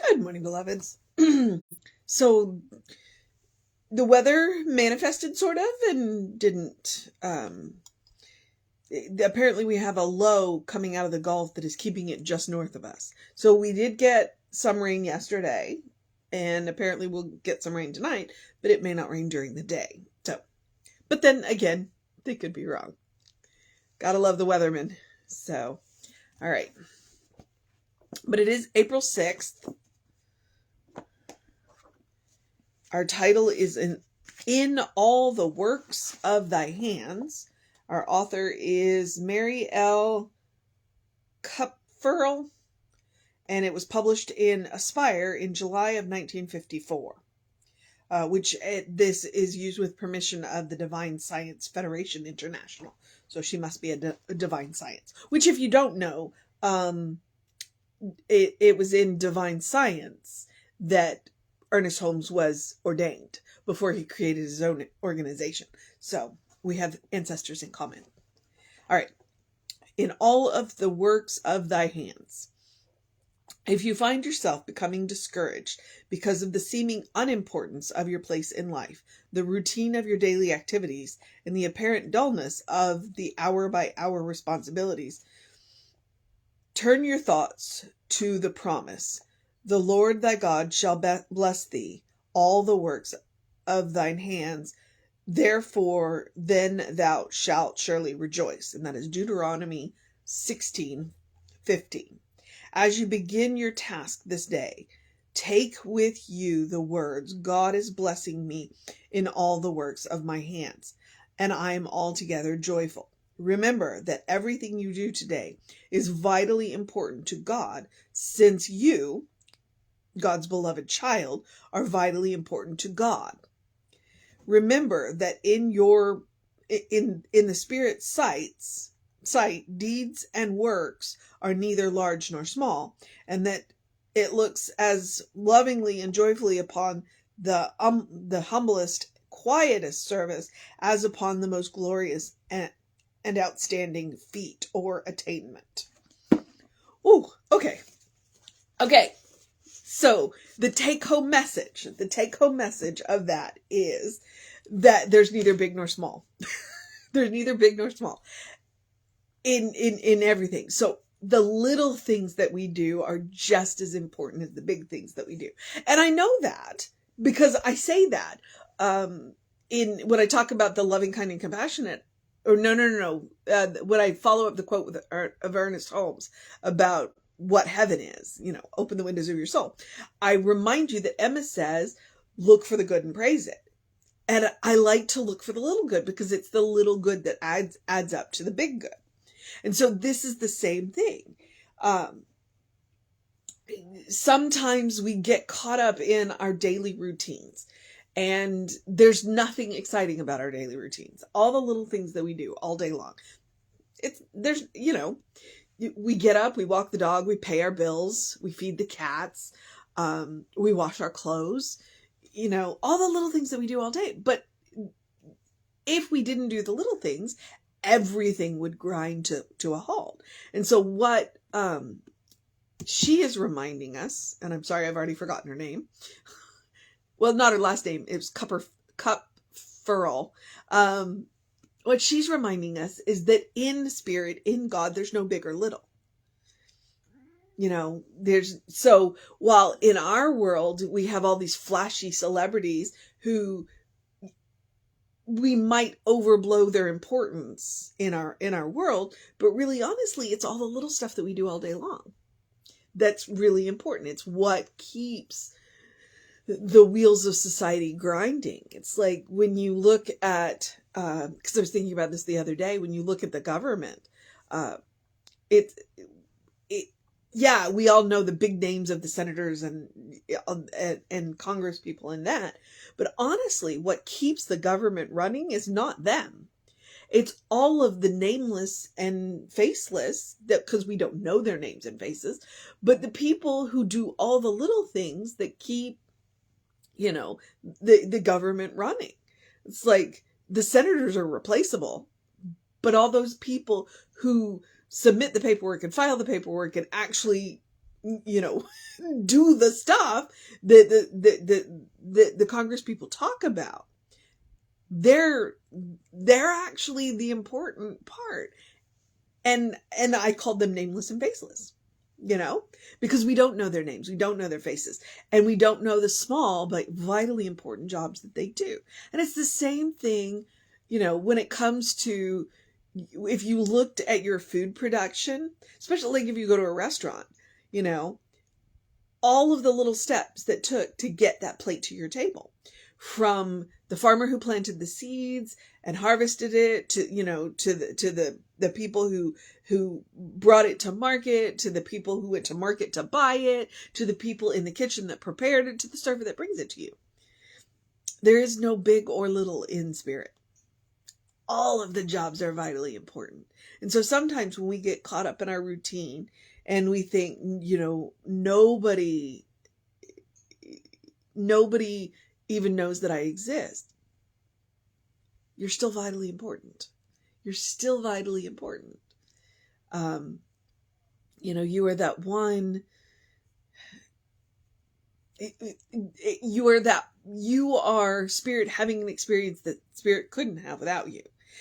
Good morning, beloveds. So the weather manifested sort of and didn't. Apparently, we have a low coming out of the Gulf that is keeping it just north of us. So we did get some rain yesterday, and apparently we'll get some rain tonight, but it may not rain during the day. So, but then again, they could be wrong. Gotta love the weathermen. So, all right. But it is April 6th. Our title is In All the Works of Thy Hands. Our author is Mary L. Kupferle, and it was published in Aspire in July of 1954, which this is used with permission of the Divine Science Federation International. So she must be a divine science, which if you don't know, it was in divine science that Ernest Holmes was ordained before he created his own organization. So we have ancestors in common. All right. In all of the works of thy hands. If you find yourself becoming discouraged because of the seeming unimportance of your place in life, the routine of your daily activities, and the apparent dullness of the hour-by-hour responsibilities, turn your thoughts to the promise, the Lord thy God shall bless thee, all the works of thine hands, therefore then thou shalt surely rejoice. And that is Deuteronomy 16:15. As you begin your task this day, take with you the words, God is blessing me in all the works of my hands, and I am altogether joyful. Remember that everything you do today is vitally important to God, since you, God's beloved child, are vitally important to God. Remember that in the Spirit's sight, deeds and works are neither large nor small, and that it looks as lovingly and joyfully upon the humblest, quietest service as upon the most glorious and outstanding feat or attainment. Ooh, okay. So the take-home message of that is that there's neither big nor small. There's neither big nor small in everything. So the little things that we do are just as important as the big things that we do. And I know that because I say that when I talk about the loving, kind, and compassionate. Or no. When I follow up the quote of Ernest Holmes about what heaven is, open the windows of your soul, I remind you that Emma says, look for the good and praise it. And I like to look for the little good because it's the little good that adds up to the big good. And so this is the same thing. Sometimes we get caught up in our daily routines, and there's nothing exciting about our daily routines. All the little things that we do all day long. We get up, we walk the dog, we pay our bills, we feed the cats, we wash our clothes, all the little things that we do all day. But if we didn't do the little things, everything would grind to a halt. And so what she is reminding us, and I'm sorry, I've already forgotten her name. Well, not her last name. It was Kupferle. What she's reminding us is that in spirit, in God, there's no big or little. So while in our world, we have all these flashy celebrities who we might overblow their importance in our world, but really, honestly, it's all the little stuff that we do all day long that's really important. It's what keeps the wheels of society grinding. It's like when you look at, because I was thinking about this the other day, when you look at the government, we all know the big names of the senators and Congress people and that, but honestly, what keeps the government running is not them. It's all of the nameless and faceless, because we don't know their names and faces, but the people who do all the little things that keep, the government running. It's like the senators are replaceable, but all those people who submit the paperwork and file the paperwork and actually you know, do the stuff that the Congress people talk about. They're actually the important part. And I called them nameless and faceless, you know, because we don't know their names. We don't know their faces, and we don't know the small but vitally important jobs that they do. And it's the same thing, you know, when it comes to, if you looked at your food production, especially like if you go to a restaurant, you know, all of the little steps that took to get that plate to your table, from the farmer who planted the seeds and harvested it, to, you know, to the people who brought it to market, to the people who went to market to buy it, to the people in the kitchen that prepared it, to the server that brings it to you. There is no big or little in spirit. All of the jobs are vitally important. And so sometimes when we get caught up in our routine and we think, you know, nobody even knows that I exist, you're still vitally important. You're still vitally important. You know, you are that one, you are spirit having an experience that spirit couldn't have without you.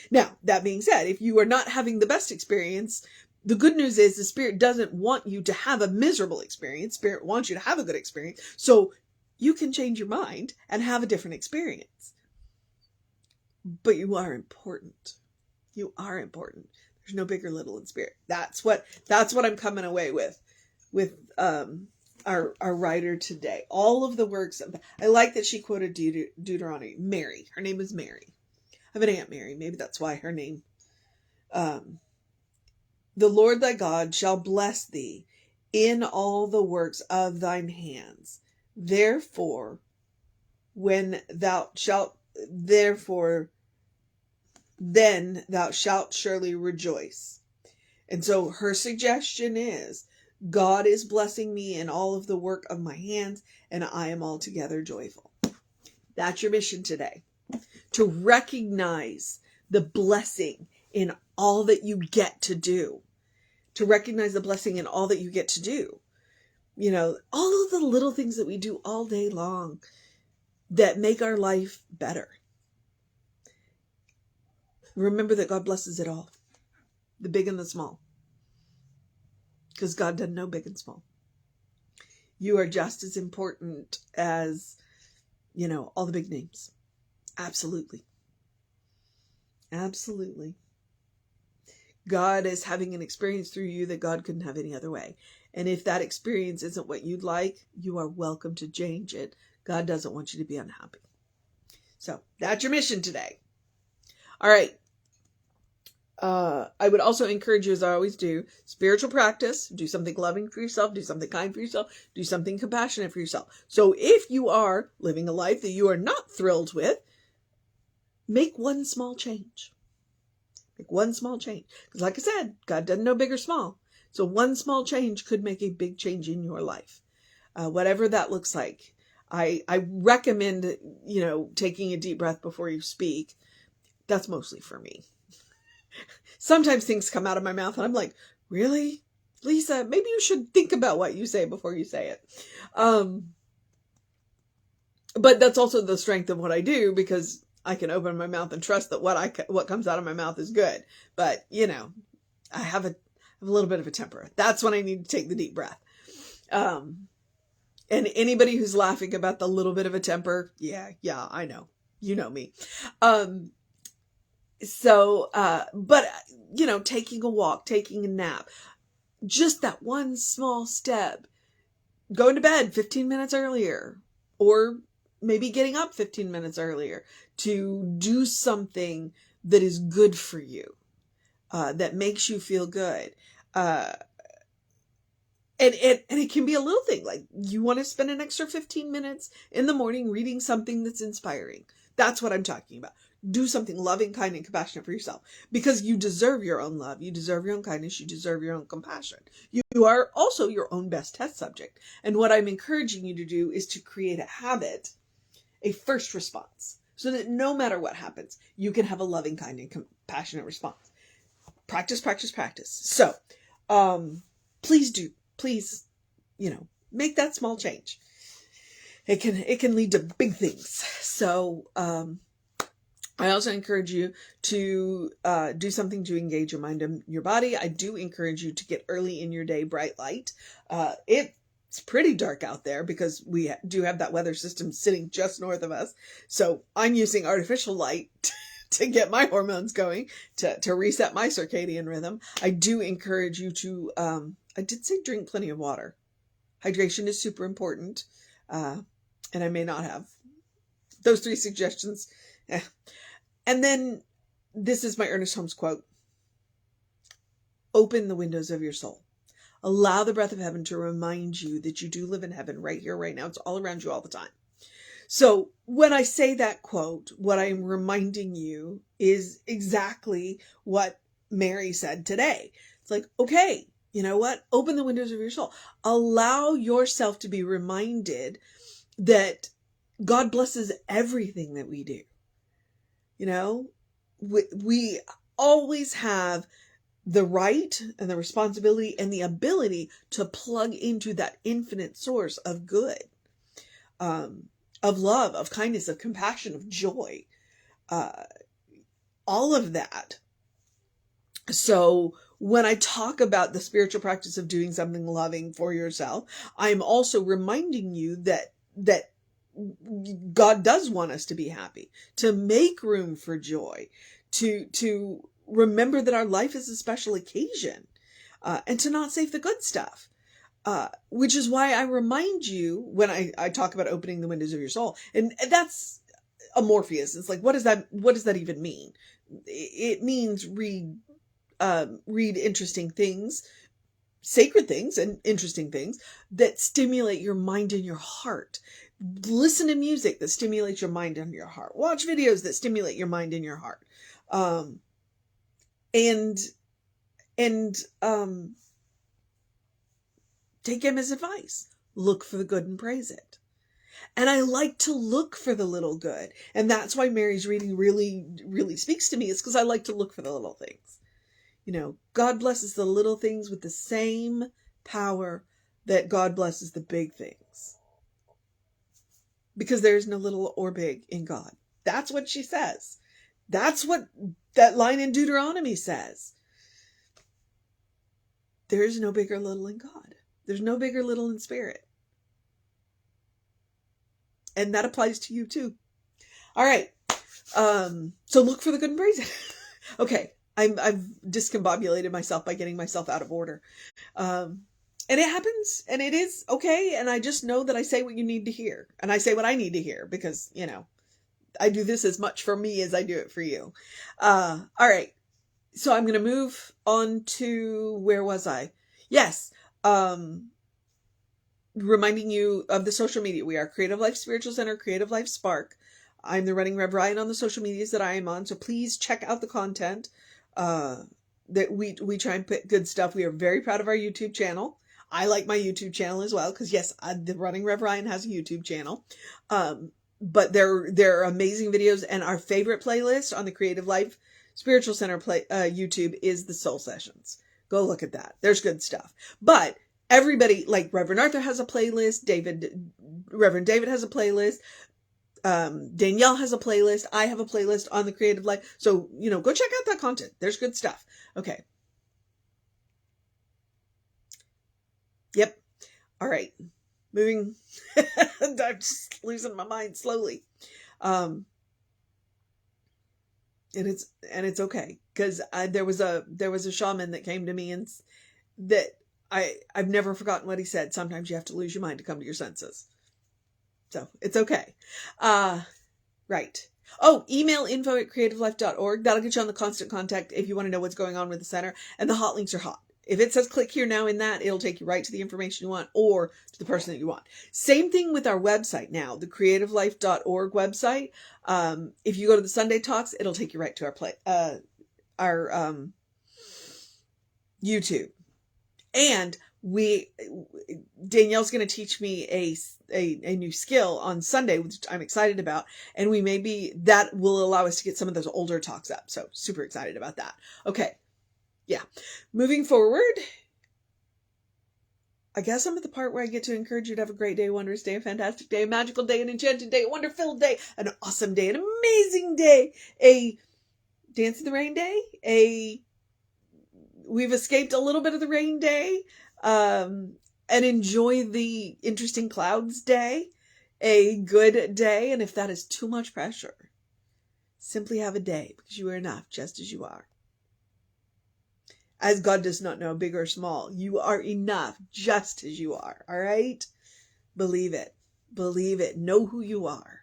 Now, that being said, if you are not having the best experience, the good news is the spirit doesn't want you to have a miserable experience. Spirit wants you to have a good experience. So you can change your mind and have a different experience. But you are important. You are important. There's no big or little in spirit. That's what I'm coming away with our writer today. All of the works of, I like that she quoted Deuteronomy. Mary. Her name is Mary. I have an Aunt Mary. Maybe that's why her name. The Lord thy God shall bless thee in all the works of thine hands. Therefore, then thou shalt surely rejoice. And so her suggestion is, God is blessing me in all of the work of my hands, and I am altogether joyful. That's your mission today. To recognize the blessing in all that you get to do. To recognize the blessing in all that you get to do. You know, all of the little things that we do all day long that make our life better. Remember that God blesses it all. The big and the small. Because God doesn't know big and small. You are just as important as, you know, all the big names. Absolutely. Absolutely. God is having an experience through you that God couldn't have any other way. And if that experience isn't what you'd like, you are welcome to change it. God doesn't want you to be unhappy. So that's your mission today. All right. I would also encourage you, as I always do, spiritual practice. Do something loving for yourself. Do something kind for yourself. Do something compassionate for yourself. So if you are living a life that you are not thrilled with, make one small change. Make one small change. Because like I said, God doesn't know big or small. So one small change could make a big change in your life. Whatever that looks like. I recommend, you know, taking a deep breath before you speak. That's mostly for me. Sometimes things come out of my mouth and I'm like, really? Lisa, maybe you should think about what you say before you say it. But that's also the strength of what I do, because I can open my mouth and trust that what comes out of my mouth is good. But, you know, I have a little bit of a temper. That's when I need to take the deep breath. And anybody who's laughing about the little bit of a temper, yeah, I know. You know me. But, you know, taking a walk, taking a nap, just that one small step, going to bed 15 minutes earlier, or maybe getting up 15 minutes earlier to do something that is good for you, that makes you feel good. And it can be a little thing, like you want to spend an extra 15 minutes in the morning reading something that's inspiring. That's what I'm talking about. Do something loving, kind, and compassionate for yourself, because you deserve your own love. You deserve your own kindness. You deserve your own compassion. You are also your own best test subject. And what I'm encouraging you to do is to create a habit, a first response, so that no matter what happens, you can have a loving, kind, and compassionate response. Practice, practice, practice. So, please, make that small change. It can lead to big things. So, I also encourage you to do something to engage your mind and your body. I do encourage you to get early in your day bright light. It's pretty dark out there because we do have that weather system sitting just north of us. So I'm using artificial light to get my hormones going, to reset my circadian rhythm. I do encourage you to, I did say drink plenty of water. Hydration is super important. And I may not have those 3 suggestions. And then this is my Ernest Holmes quote. Open the windows of your soul. Allow the breath of heaven to remind you that you do live in heaven right here, right now. It's all around you all the time. So when I say that quote, what I'm reminding you is exactly what Mary said today. It's like, okay, you know what? Open the windows of your soul. Allow yourself to be reminded that God blesses everything that we do. We always have the right and the responsibility and the ability to plug into that infinite source of good, of love, of kindness, of compassion, of joy, all of that. So when I talk about the spiritual practice of doing something loving for yourself, I'm also reminding you that God does want us to be happy, to make room for joy, to remember that our life is a special occasion, and to not save the good stuff. Which is why I remind you when I talk about opening the windows of your soul, and that's amorphous. It's like, what does that even mean? It means read interesting things, sacred things and interesting things that stimulate your mind and your heart. Listen to music that stimulates your mind and your heart. Watch videos that stimulate your mind and your heart. And take him as advice. Look for the good and praise it. And I like to look for the little good. And that's why Mary's reading really, really speaks to me. It's because I like to look for the little things. God blesses the little things with the same power that God blesses the big things. Because there's no little or big in God. That's what she says. That's what that line in Deuteronomy says. There is no big or little in God. There's no big or little in spirit. And that applies to you too. All right. So look for the good and praise it. Okay. I've discombobulated myself by getting myself out of order. And it happens, and it is okay. And I just know that I say what you need to hear, and I say what I need to hear because, I do this as much for me as I do it for you. All right. So I'm going to move on to, where was I? Yes. Reminding you of the social media. We are Creative Life Spiritual Center, Creative Life Spark. I'm the running Rev Ryan on the social medias that I am on. So please check out the content, that we try and put good stuff. We are very proud of our YouTube channel. I like my YouTube channel as well, because yes, the running Rev Ryan has a YouTube channel. But there are amazing videos, and our favorite playlist on the Creative Life Spiritual Center YouTube is the Soul Sessions. Go look at that. There's good stuff. But everybody, like Reverend Arthur has a playlist, Reverend David has a playlist, Danielle has a playlist, I have a playlist on the Creative Life. So, go check out that content. There's good stuff. Okay. Yep. All right. Moving. I'm just losing my mind slowly. And it's okay. Cause there was a shaman that came to me and that I've never forgotten what he said. Sometimes you have to lose your mind to come to your senses. So it's okay. Right. Oh, email info@creativelife.org. That'll get you on the constant contact if you want to know what's going on with the center. And the hot links are hot. If it says click here now in that, it'll take you right to the information you want or to the person that you want. Same thing with our website now, the creativelife.org website. If you go to the Sunday talks, it'll take you right to our YouTube. And Danielle's going to teach me a new skill on Sunday, which I'm excited about. And that will allow us to get some of those older talks up. So super excited about that. Okay. Yeah. Moving forward. I guess I'm at the part where I get to encourage you to have a great day, a wondrous day, a fantastic day, a magical day, an enchanted day, a wonder-filled day, an awesome day, an amazing day, a dance in the rain day, we've escaped a little bit of the rain day, and enjoy the interesting clouds day, a good day. And if that is too much pressure, simply have a day, because you are enough just as you are. As God does not know big or small, you are enough just as you are. All right? Believe it. Believe it. Know who you are.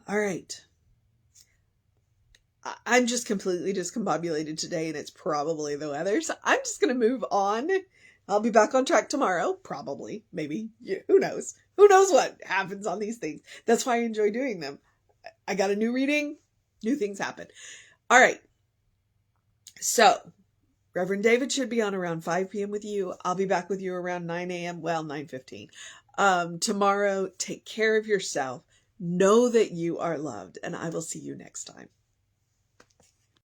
All right. I'm just completely discombobulated today, and it's probably the weather. So I'm just going to move on. I'll be back on track tomorrow. Probably. Maybe. Yeah, who knows? Who knows what happens on these things? That's why I enjoy doing them. I got a new reading. New things happen. All right. So, Reverend David should be on around 5 p.m. with you. I'll be back with you around 9 a.m. Well, 9:15. Tomorrow, take care of yourself. Know that you are loved, and I will see you next time.